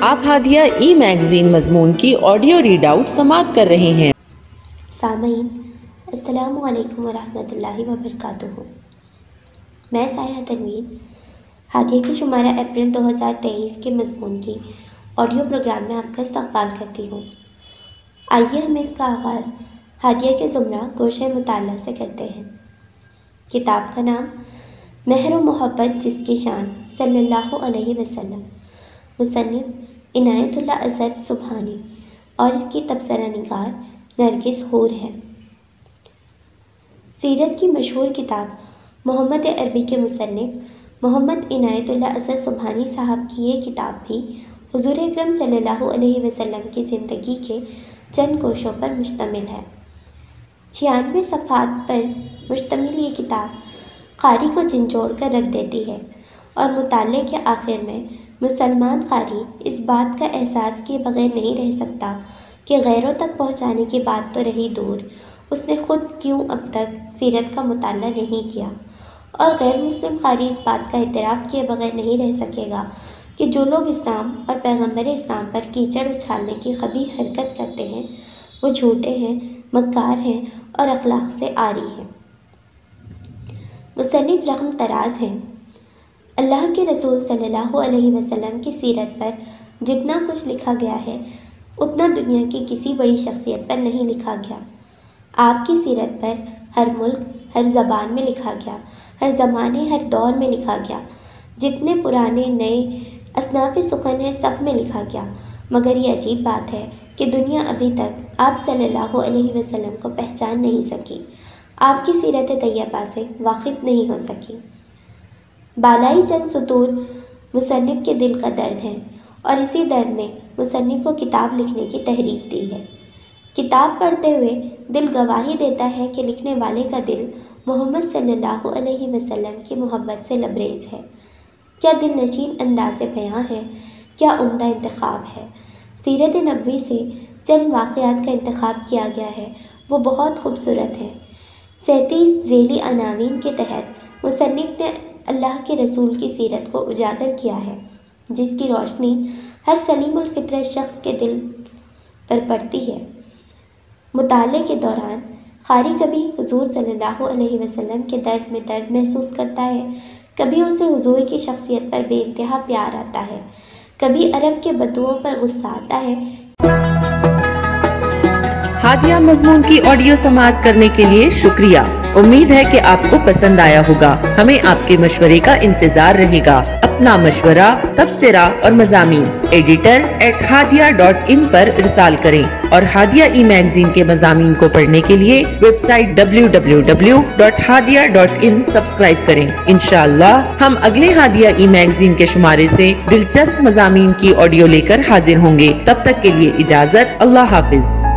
آپ ہادیہ ای میگزین مضمون کی آڈیو ریڈ آؤٹ سماعت کر رہے ہیں۔ سامعین السلام علیکم ورحمۃ اللہ وبرکاتہ۔ میں سایہ تنویر ہادیہ کی شمارہ اپریل 2023 کے مضمون کی آڈیو پروگرام میں آپ کا استقبال کرتی ہوں۔ آئیے ہم اس کا آغاز ہادیہ کے زمرہ گوشۂ مطالعہ سے کرتے ہیں۔ کتاب کا نام مہر و محبت جس کی شان صلی اللہ علیہ وسلم، مصنف عنایت اللہ اسد سبحانی اور اس کی تبصرہ نگار نرگس حور ہے۔ سیرت کی مشہور کتاب محمد عربی کے مصنف محمد عنایت اللہ اسد سبحانی صاحب کی یہ کتاب بھی حضور اکرم صلی اللہ علیہ وسلم کی زندگی کے چند کوشوں پر مشتمل ہے۔ 96 صفحات پر مشتمل یہ کتاب قاری کو جھنجھوڑ کر رکھ دیتی ہے اور مطالعے کے آخر میں مسلمان قاری اس بات کا احساس کیے بغیر نہیں رہ سکتا کہ غیروں تک پہنچانے کی بات تو رہی دور، اس نے خود کیوں اب تک سیرت کا مطالعہ نہیں کیا، اور غیر مسلم قاری اس بات کا اعتراف کیے بغیر نہیں رہ سکے گا کہ جو لوگ اسلام اور پیغمبر اسلام پر کیچڑ اچھالنے کی قبیح حرکت کرتے ہیں وہ جھوٹے ہیں، مکار ہیں اور اخلاق سے عاری ہیں۔ مصنف رقم طراز ہیں۔ اللہ کے رسول صلی اللہ علیہ وسلم کی سیرت پر جتنا کچھ لکھا گیا ہے اتنا دنیا کی کسی بڑی شخصیت پر نہیں لکھا گیا۔ آپ کی سیرت پر ہر ملک، ہر زبان میں لکھا گیا، ہر زمانے، ہر دور میں لکھا گیا، جتنے پرانے نئے اصناف سخن ہیں سب میں لکھا گیا، مگر یہ عجیب بات ہے کہ دنیا ابھی تک آپ صلی اللہ علیہ وسلم کو پہچان نہیں سکی، آپ کی سیرت طیبہ سے واقف نہیں ہو سکی۔ بالائی چند سطور مصنف کے دل کا درد ہے اور اسی درد نے مصنف کو کتاب لکھنے کی تحریک دی ہے۔ کتاب پڑھتے ہوئے دل گواہی دیتا ہے کہ لکھنے والے کا دل محمد صلی اللہ علیہ وسلم کی محبت سے لبریز ہے۔ کیا دل نشین انداز بیاں ہے، کیا عمدہ انتخاب ہے۔ سیرت نبوی سے چند واقعات کا انتخاب کیا گیا ہے، وہ بہت خوبصورت ہیں۔ 37 ذیلی عناوین کے تحت مصنف نے اللہ کے رسول کی سیرت کو اجاگر کیا ہے، جس کی روشنی ہر سلیم الفطرت شخص کے دل پر پڑتی ہے۔ مطالعے کے دوران قاری کبھی حضور صلی اللہ علیہ وسلم کے درد میں درد محسوس کرتا ہے، کبھی اسے حضور کی شخصیت پر بے انتہا پیار آتا ہے، کبھی عرب کے بدوؤں پر غصہ آتا ہے۔ ہادیہ مضمون کی آڈیو سماعت کرنے کے لیے شکریہ۔ امید ہے کہ آپ کو پسند آیا ہوگا۔ ہمیں آپ کے مشورے کا انتظار رہے گا۔ اپنا مشورہ، تبصرہ اور مضامین editor@hadia.in پر ارسال کریں اور ہادیہ ای میگزین کے مضامین کو پڑھنے کے لیے ویب سائٹ www.hadia.in سبسکرائب کریں۔ انشاءاللہ ہم اگلے ہادیہ ای میگزین کے شمارے سے دلچسپ مضامین کی آڈیو لے کر حاضر ہوں گے۔ تب تک کے لیے اجازت، اللہ حافظ۔